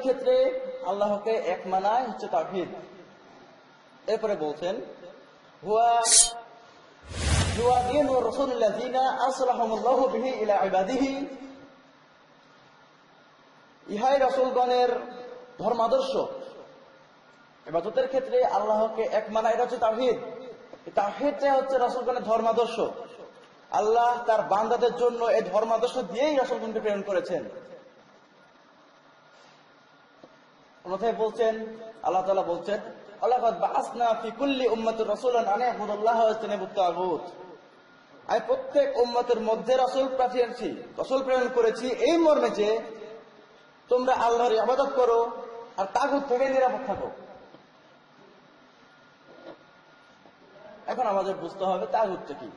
ক্ষেত্রে আল্লাহকে এক মানায় হচ্ছে তাওহীদ। এরপরে বলছেন হুয়া দীনুর রাসূলিল্লাযিনা আসলাহুমুল্লাহু বিহি ইলা ইবাদিহি, ইহাই রাসূলগণের ধর্মাদর্শ। ইবাদতের ক্ষেত্রে আল্লাহকে এক মানা, এটা হচ্ছে তাওহীদ। তাওহীদটা হচ্ছে রাসূলগণের ধর্মাদর্শ। আল্লাহ তার বান্দাদের জন্য এই ধর্মাদর্শ দিয়েই রাসূলগণকে প্রেরণ করেছেন। অন্যথায় বলছেন, আল্লাহ তাআলা বলছেন ওয়ালাকাদ বাআসনা ফি কুল্লি উম্মাতির রাসূলান আন ইয়াবুদুল্লাহ ওয়া ইয়াজতানিবুত তাগুত। আমি প্রত্যেক উম্মতের মধ্যে রাসূল প্রেরণ করেছি এই মর্মে যে তোমরা আল্লাহর ইবাদত করো আর তাগুত থেকে নিরাপদ থাকো। এখন আমাদের বুঝতে হবে তাগুতটা কি।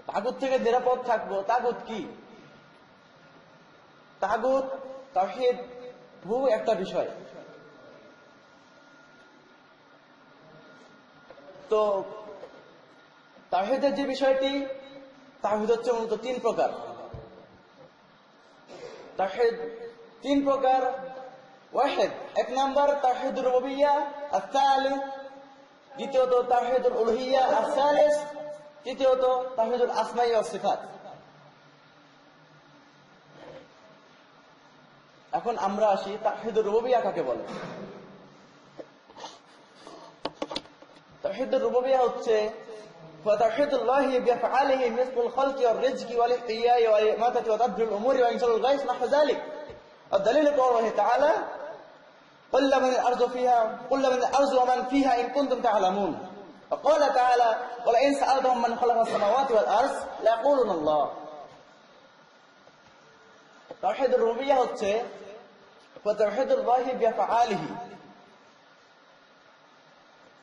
তাগুত থেকে নিরাপদ থাকবো, তাগুত কি? তাগুত তাওহীদ একটা বিষয়। তো তাওহীদের যে বিষয়টি, তাওহীদ হচ্ছে মূলত তিন প্রকার। তাওহীদ তিন প্রকার। ওয়াহিদ, এক নাম্বার তাওহীদুর রুবুবিয়্যাহ, আস-সালিস দ্বিতীয়ত তাওহীদুল উলুহিয়্যাহ, আস-সালিস তৃতীয়ত তাওহীদুল আসমাই ওয়াস সিফাত। এখন আমরা আসি তাওহীদুর রুবুবিয়্যাহ কাকে বলে। তাওহীদুর রুবুবিয়্যাহ হচ্ছে তাওহীদুল্লাহি বিআফআলিহি মিসলুল খালকি ওয়ার রিজকি ওয়াল ইহতিয়াই ওয়াল ইমাতাতি ওয়া তাদবিরুল উমুরি ওয়া ইনসালুল গায়স নাহু যালিক। الدليل قوله تعالى قل من الأرض ومن فيها إن كنتم تعلمون. وقال تعالى ولئن سألتهم من خلق السماوات والأرض ليقولون الله. তাওহীদুর রুবুবিয়্যাহ হচ্ছে তাওহীদুল্লাহি বিআফআলিহি।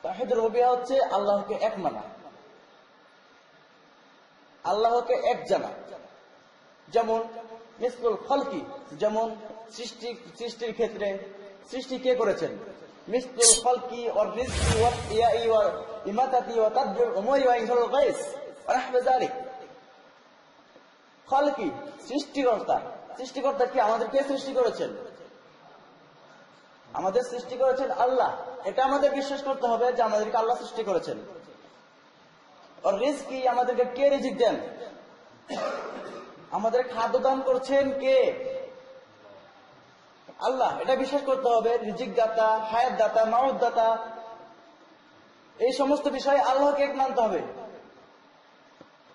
তাওহীদুর রুবুবিয়্যাহ হচ্ছে আল্লাহকে এক মানা, আল্লাহকে এক জানা। যেমন মিসলুল খালকি, যেমন সৃষ্টির ক্ষেত্রে সৃষ্টি কে করেছেন। মিসলুল খালকি ওয়ার রিজকি ওয়াল ইহতিয়াই ওয়াল ইমাতাতি ওয়া তাদবিরুল উমুরি ওয়া ইনসালুল গায়স ওয়া নাহু যালিক। খালকি সৃষ্টিকর্তা। সৃষ্টিকর্তা কি? আমাদেরকে সৃষ্টি করেছেন। আমাদের সৃষ্টি করেছেন আল্লাহ। এটা আমাদের বিশ্বাস করতে হবে যে আমাদেরকে আল্লাহ সৃষ্টি করেছেন। আর রিজকি, আমাদেরকে কে রিজিক দেন, আমাদের খাদ্য দান করছেন কে? আল্লাহ। এটা বিশ্বাস করতে হবে। রিজিক দাতা, হায়াত দাতা, মাউত দাতা, এই সমস্ত বিষয়ে আল্লাহকে এক মানতে হবে।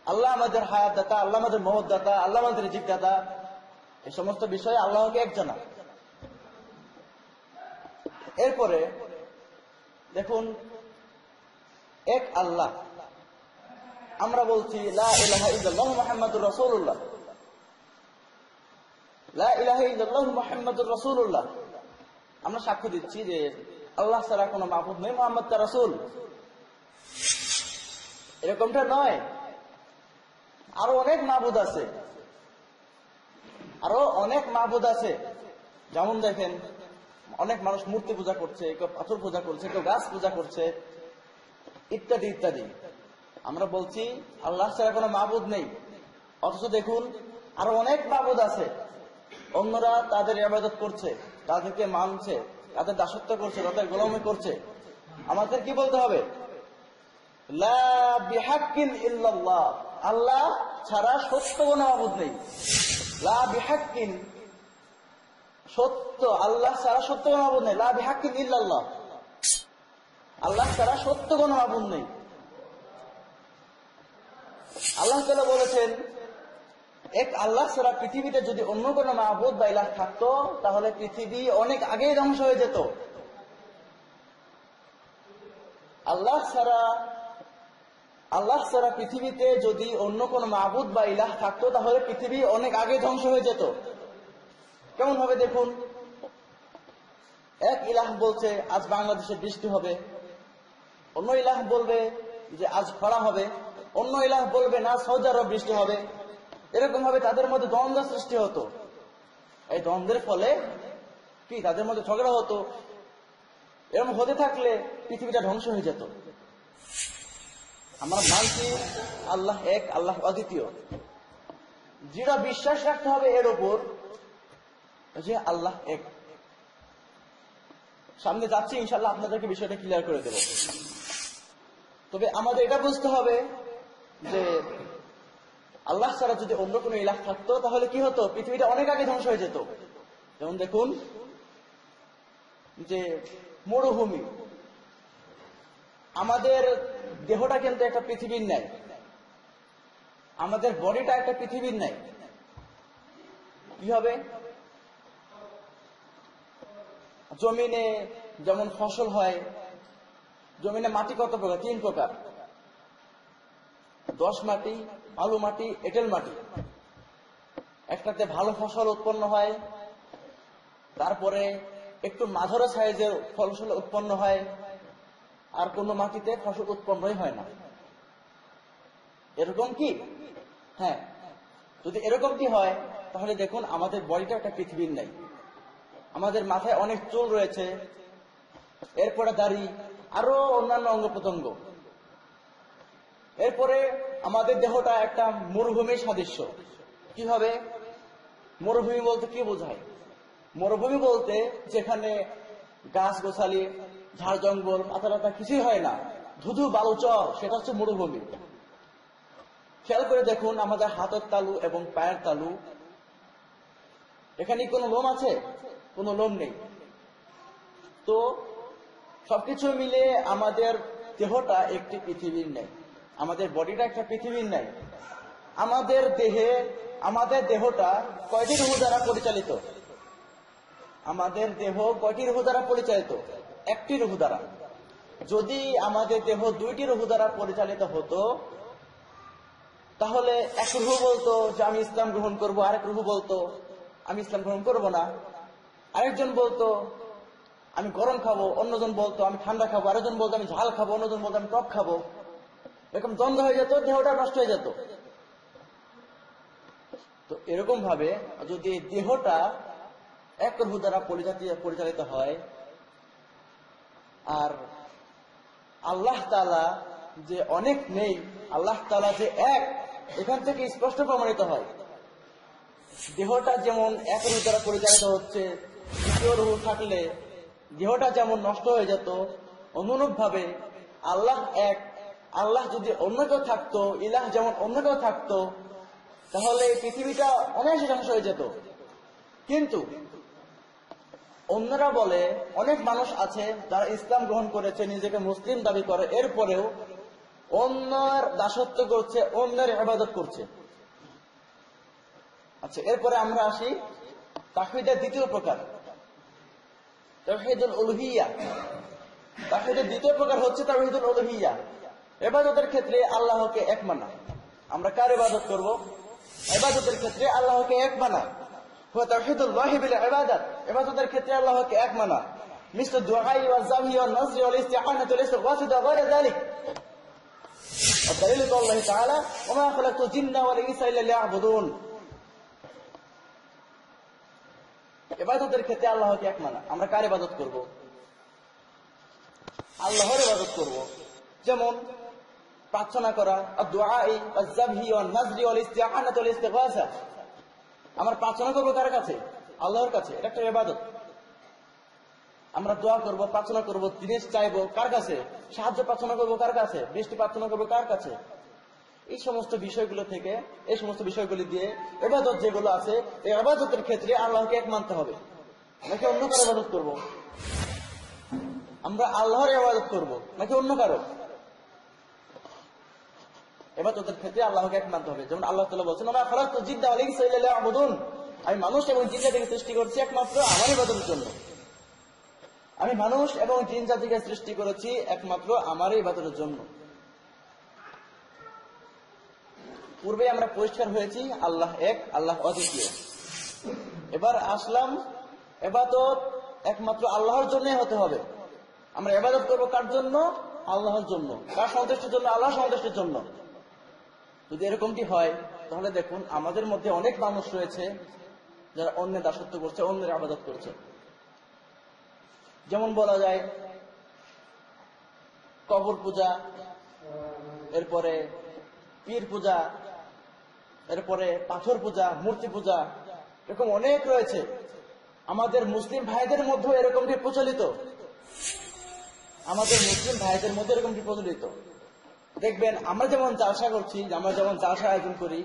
আল্লাহ আমাদের হায়াত দাতা, আল্লাহ আমাদের মাউত দাতা, আল্লাহ আমাদের রিজিক দাতা, এই সমস্ত বিষয়ে আল্লাহকে এক জানা। এরপরে দেখুন, এক আল্লাহ। আমরা বলছি লা ইলাহা ইল্লাল্লাহু মুহাম্মাদুর রাসূলুল্লাহ, লা ইলাহা ইল্লাল্লাহু মুহাম্মাদুর রাসূলুল্লাহ। আমরা সাক্ষ্য দিচ্ছি যে আল্লাহ ছাড়া কোনো মাবুদ নেই, মুহাম্মদ তার রাসূল। এরকমটা নয়, আরো অনেক মাবুদ আছে, আরো অনেক মাবুদ আছে। যেমন দেখেন, অনেক মানুষ মূর্তি পূজা করছে, কেউ পাথর পূজা করছে, কেউ গাছ পূজা করছে, ইত্যাদি ইত্যাদি। আমরা বলছি আল্লাহ ছাড়া কোনো মাবুদ নেই, অথচ দেখুন আরো অনেক মাবুদ আছে। অন্যরা তাদের ইবাদত করছে, তাদেরকে মানছে, তাদের দাসত্ব করছে, তাদের গোলামি করছে। আমাদের কি বলতে হবে? লা বিহাক্কিন ইল্লাল্লাহ, আল্লাহ ছাড়া সত্য কোনো মাবুদ নেই। লা বিহাক্কিন, সত্য, আল্লাহ ছাড়া সত্য কোনো মাবুদ নেই। লা বিহাক্কিন ইল্লাল্লাহ, আল্লাহ ছাড়া সত্য কোনো মাবুদ নেই। আল্লাহ তাআলা বলেছেন, এক আল্লাহ ছাড়া পৃথিবীতে যদি অন্য কোনো মাবুদ বা ইলাহ থাকতো তাহলে পৃথিবী অনেক আগেই ধ্বংস হয়ে যেত। আল্লাহ ছাড়া পৃথিবীতে যদি অন্য কোনো মাবুদ বা ইলাহ থাকতো তাহলে পৃথিবী অনেক আগে ধ্বংস হয়ে যেত। কেমন হবে দেখুন, এক ইলাহ বলছে আজ বাংলাদেশে বৃষ্টি হবে, অন্য ইলাহ বলবে যে আজ খরা হবে, অন্য ইলাহ বলবে না সৌদি আরব বৃষ্টি হবে। এরকম ভাবে তাদের মধ্যে দ্বন্দ্ব সৃষ্টি হতো। এই দ্বন্দ্বের ফলে কি তাদের মধ্যে ঝগড়া হতো। এরকম হতে থাকলে পৃথিবীটা ধ্বংস হয়ে যেত। আমরা মানছি আল্লাহ এক, আল্লাহ অদ্বিতীয়। দৃঢ় বিশ্বাস রাখতে হবে এর উপর যে আল্লাহ এক। সামনে যাচ্ছি, ইনশাল্লাহ আপনাদেরকে বিষয়টা ক্লিয়ার করে দেব। তবে আমাদের এটা বুঝতে হবে যে আল্লাহ ছাড়া যদি অন্য কোনো ইলাহ থাকতো তাহলে কি হতো, পৃথিবীটা অনেক আগে ধ্বংস হয়ে যেত। যেমন দেখুন যে মরুভূমি, আমাদের দেহটা কিন্তু একটা পৃথিবীর ন্যায়, আমাদের বডিটা একটা পৃথিবীর ন্যায়। কি হবে, জমিনে যেমন ফসল হয়, জমিনে মাটি কত প্রকার, 3 প্রকার, দোআঁশ মাটি, বালু মাটি, এঁটেল মাটি। একটাতে ভালো ফসল উৎপন্ন হয়, তারপরে একটু মাঝারি সাইজের ফসল উৎপন্ন হয়, আর কোন মাটিতে ফসল উৎপন্নই হয় না। এরকম কি? হ্যাঁ, যদি এরকম কি হয় তাহলে দেখুন আমাদের বডিটা একটা পৃথিবীর নাই। আমাদের মাথায় অনেক চুল রয়েছে, এরপরে দাড়ি, আরো অন্যান্য অঙ্গ প্রত্যঙ্গ। এরপরে আমাদের দেহটা একটা মরুভূমির সাদৃশ্য। কিভাবে? মরুভূমি বলতে কি বোঝায়? মরুভূমি বলতে যেখানে গাছ গোছালি, ঝাড় জঙ্গল, পাতা টাতা কিছুই হয় না, ধুধু বালুচর, সেটা হচ্ছে মরুভূমি। খেয়াল করে দেখুন আমাদের হাতের তালু এবং পায়ের তালু, এখানে কোনো লোম আছে? কোনো লোম নেই। তো সবকিছু মিলে আমাদের দেহটা একটি পৃথিবীর ন্যায়, আমাদের বডিটা একটা পৃথিবীর ন্যায়। আমাদের দেহটা কয়টি রুহ দ্বারা পরিচালিত? আমাদের দেহ কয়টি রুহ দ্বারা পরিচালিত? একটি রুহ দ্বারা। যদি আমাদের দেহ 2টি রুহ দ্বারা পরিচালিত হতো তাহলে এক রুহ বলতো যে আমি ইসলাম গ্রহণ করব, আরেক রুহ বলতো আমি ইসলাম গ্রহণ করব না, আরেকজন বলতো আমি গরম খাবো, অন্যজন বলতো আমি ঠান্ডা খাবো, আরেকজন বলতো আমি ঝাল খাবো, অন্যজন বলতো আমি টক খাবো। এরকম দ্বন্দ্ব হয়ে যেত, দেহটা নষ্ট হয়ে যেত। তো এরকম ভাবে যদি দেহটা এক রুহ দ্বারা পরিচালিত হয়, আর আল্লাহ তাআলা যে অনেক নেই, আল্লাহ তাআলা যে এক, এখান থেকে স্পষ্ট প্রমাণিত হয়। দেহটা যেমন এক রুহ দ্বারা পরিচালিত হচ্ছে, দ্বিতীয় রুহ থাকলে দেহটা যেমন নষ্ট হয়ে যেত, অনুরূপ ভাবে আল্লাহ এক, আল্লাহ যদি অন্য কেউ থাকতো, ইলাহ যেমন অন্য কেউ থাকতো, তাহলে এই পৃথিবীটা অনায়াসে ধ্বংস হয়ে যেত। কিন্তু অন্যরা বলে, অনেক মানুষ আছে যারা ইসলাম গ্রহণ করেছে, নিজেকে মুসলিম দাবি করে, এরপরেও অন্যের দাসত্ব করছে, অন্যের ইবাদত করছে। আচ্ছা, এরপরে আমরা আসি তাওহীদের দ্বিতীয় প্রকার, তাওহীদুল উলুহিয়্যাহ। তাওহীদের দ্বিতীয় প্রকার হচ্ছে তাওহীদুল উলুহিয়্যাহ। ইবাদতের ক্ষেত্রে আল্লাহকে এক মানা। আমরা কার ইবাদত করব? ইবাদতের ক্ষেত্রে আল্লাহকে এক মানা। হুয়া তাওহীদুল্লাহি বিল ইবাদাত। ইবাদতের ক্ষেত্রে আল্লাহকে এক মানা। মিসল দুআই ওয়া যাবহি ওয়া নাযরি ওয়াল ইস্তিআনাতু ওয়াল ইস্তিগফারু ওয়া গায়রা যালিক। الدليل قول الله تعالى وما خلقت الجن والانس الا ليعبدون। ইবাদতের ক্ষেত্রে আল্লাহকে এক মানা। আমরা কার ইবাদত করব? আল্লাহর ইবাদত করব। যেমন প্রার্থনা করা, দুআই ওয়া যাবহি ওয়া নাযরি ওয়াল ইস্তিআনাতু ওয়াল ইস্তিগফার। আমরা প্রার্থনা করব কার কাছে? আল্লাহর কাছে। এটা একটা ইবাদত। আমরা দোয়া করব, প্রার্থনা করব, জিনিস চাইবো কার কাছে? সাহায্য প্রার্থনা করব কার কাছে? বৃষ্টি প্রার্থনা করব কার কাছে? এই সমস্ত বিষয়গুলো থেকে, এই সমস্ত বিষয়গুলি দিয়ে ইবাদত যেগুলো আছে, এই ইবাদতের ক্ষেত্রে আল্লাহকে এক মানতে হবে। নাকি অন্য কারো ইবাদত করব? আমরা আল্লাহর ইবাদত করব নাকি অন্য কারো? ইবাদতের ক্ষেত্রে আল্লাহকে এক মানতে হবে। যেমন আল্লাহ তাআলা বলেছেন, ওয়া মা খালাকতুল জিন্না ওয়াল ইনসা ইল্লা লিয়াবুদুন। আমি মানুষ এবং জিন জাতিকে সৃষ্টি করেছি একমাত্র আমার ইবাদতের জন্য। আমি মানুষ এবং জিন জাতিকে সৃষ্টি করেছি একমাত্র আমার ইবাদতের জন্য। পূর্বে আমরা পরিষ্কার হয়েছি আল্লাহ এক, আল্লাহ অদ্বিতীয়। এবার আসলাম ইবাদত একমাত্র আল্লাহর জন্যই হতে হবে। আমরা ইবাদত করব কার জন্য? আল্লাহর জন্য। কার সন্তুষ্টির জন্য? আল্লাহ সন্তুষ্টির জন্য। যদি এরকমটি হয় তাহলে দেখুন আমাদের মধ্যে অনেক মানুষ রয়েছে যারা অন্যের দাসত্ব করছে, অন্যের ইবাদত করছে। যেমন বলা যায় কবর পূজা, এরপরে পীর পূজা, এরপরে পাথর পূজা, মূর্তি পূজা, এরকম অনেক রয়েছে। আমাদের মুসলিম ভাইদের মধ্যে এরকমটি প্রচলিত। আমাদের মুসলিম ভাইদের মধ্যে এরকম কি প্রচলিত? দেখবেন আমরা যেমন জালসা করছি, আমরা যেমন জালসা আয়োজন করি,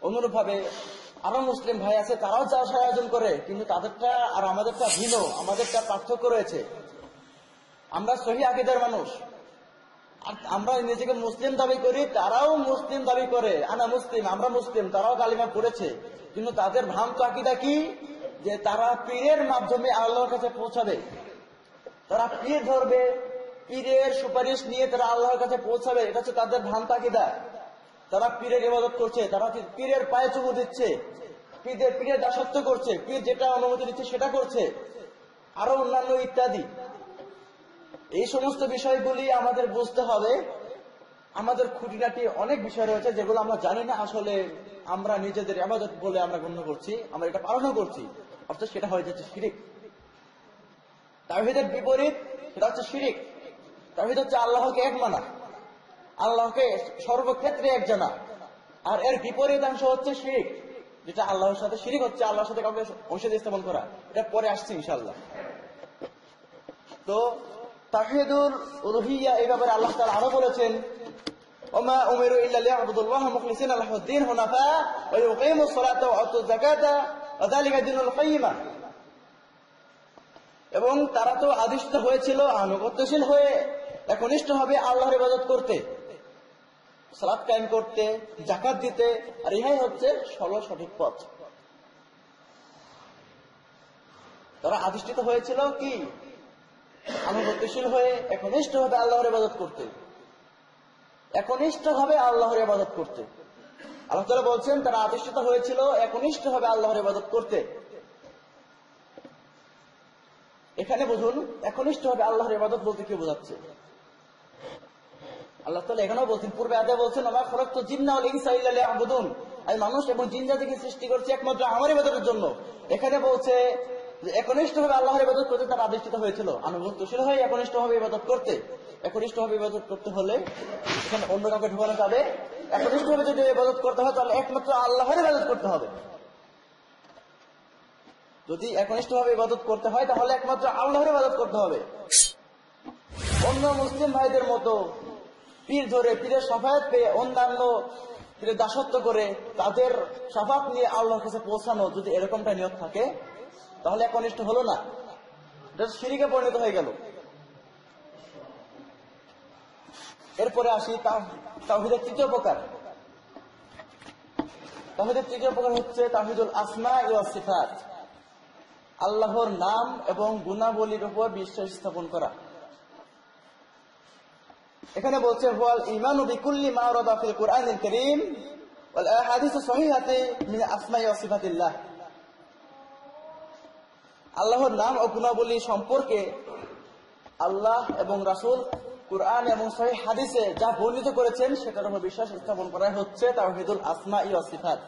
অনুরূপ ভাবে আরো মুসলিম ভাই আছে, তারাও জালসা আয়োজন করে, কিন্তু তাদেরটা আর আমাদেরটা ভিন্ন, আমাদেরটা পার্থক্য রয়েছে। আমরা সহি আকীদার মানুষ, আর আমরা নিজেকে মুসলিম দাবি করি, তারাও মুসলিম দাবি করে, আনা মুসলিম, আমরা মুসলিম, তারাও কালিমা পড়েছে, কিন্তু তাদের ভ্রান্ত আকীদা কি? যে তারা পীরের মাধ্যমে আল্লাহর কাছে পৌঁছাবে, তারা পীর ধরবে, পীরের সুপারিশ নিয়ে তারা আল্লাহর কাছে পৌঁছাবে, এটা হচ্ছে তাদের ভ্রান্ত আকীদা। তারা পীরের ইবাদত করছে, তারা পীরের পায়ে চুমু দিচ্ছে, পীরের দাসত্ব করছে, পীর যেটা অনুমতি দিচ্ছে সেটা করছে, আরো অন্যান্য ইত্যাদি। এই সমস্ত বিষয়গুলি আমাদের বুঝতে হবে। আমাদের খুঁটিনাটি অনেক বিষয় রয়েছে যেগুলো আমরা জানি না, আসলে আমরা নিজেদের ইবাদত বলে আমরা গণ্য করছি, আমরা এটা পালনও করছি, অর্থাৎ সেটা হয়ে যাচ্ছে শিরিক। তাওহীদের বিপরীত সেটা হচ্ছে শিরিক। তাওহীদ হচ্ছে আল্লাহকে এক মানা, আল্লাহকে সর্বক্ষেত্রে এক জানা, আর এর বিপরীতাংশ হচ্ছে শিরিক, যেটা আল্লাহর সাথে শিরিক হচ্ছে আল্লাহর সাথে কাউকে অংশীদার স্থাপন করা। এটা পরে আসছে ইনশাআল্লাহ। তো তাওহীদুল উলুহিয়্যা এই ব্যাপারে আল্লাহ তাআলা আরো বলেছেন, ওমা উমিরু ইল্লা লিয়াবুদুল্লাহ মুখলিসিনা লাহুদ্দিন হুনাফা ওয়া ইউকিমুস সালাতা ওয়া আতুয যাকাতা ওয়া যালিকা দীনুল কাইয়্যিমা। এবং তারা তো আদিষ্ট হয়েছিল আনুগত্যশীল হয়ে একনিষ্ঠভাবে আল্লাহর ইবাদত করতে, সালাত কায়েম করতে, যাকাত দিতে, আর ইহাই হচ্ছে সরল সঠিক পথ। তারা আদিষ্ঠিত হয়েছিল কি? আনুগত্যশীল হয়ে একনিষ্ঠভাবে আল্লাহর ইবাদত করতে, একনিষ্ঠভাবে আল্লাহর ইবাদত করতে। আল্লাহ তাআলা বলছেন তারা আদিষ্ঠিত হয়েছিল একনিষ্ঠভাবে আল্লাহর ইবাদত করতে। এখানে বুঝুন একনিষ্ঠভাবে আল্লাহর ইবাদত বলতে কি বোঝাচ্ছে। আল্লাহ তাআলা এখানেও বলছেন, পূর্বে আয়াতে বলছেন, ওমা খালাকতুল জিন্না ওয়াল ইনসা ইল্লা লিয়াবুদুন, আমি মানুষ এবং জিন জাতিকে সৃষ্টি করেছি একমাত্র আমার ইবাদতের জন্য। এখানে বলছে যে একনিষ্ঠভাবে আল্লাহর ইবাদত করতে তারা আদিষ্ঠিত হয়েছিল, আনুগত্যশীল হয়ে একনিষ্ঠভাবে ইবাদত করতে। একনিষ্ঠভাবে ইবাদত করতে হলে এখানে অন্য কাউকে ঢোকানো যাবে। একনিষ্ঠভাবে যদি ইবাদত করতে হয় তাহলে একমাত্র আল্লাহর ইবাদত করতে হবে। যদি একনিষ্ঠভাবে ইবাদত করতে হয় তাহলে একমাত্র আল্লাহর ইবাদত করতে হবে। অন্য মুসলিম ভাইদের মতো পীর ধরে, পীরের শাফায়াত পেয়ে, অন্যান্য পীরের দাসত্ব করে তাদের শাফাত নিয়ে আল্লাহর কাছে পৌঁছানো, যদি এরকমটা নিয়ত থাকে তাহলে একনিষ্ঠ হলো না, এটা শিরকে পরিণত হয়ে গেল। এরপরে আসি তাওহীদের তৃতীয় প্রকার। তাওহীদের তৃতীয় প্রকার হচ্ছে তাওহীদুল আসমা ওয়াস সিফাত, আল্লাহর নাম এবং গুণাবলীর উপর বিশ্বাস স্থাপন করা। এখানে বলছে হুয়াল ঈমানু বিকুল্লি মা ওয়ারাদা ফিল কুরআনিল কারীম ওয়াল আহাদিসুস সহিহাতি মিন আসমাই ওয়া সিফাতিল্লাহ। আল্লাহর নাম ও গুণাবলী সম্পর্কে আল্লাহ এবং রাসূল কুরআন এবং সহিহ হাদিসে যা বর্ণিত করেছেন সেটার উপর বিশ্বাস স্থাপন করা হচ্ছে তাওহীদুল আসমা ওয়াস সিফাত।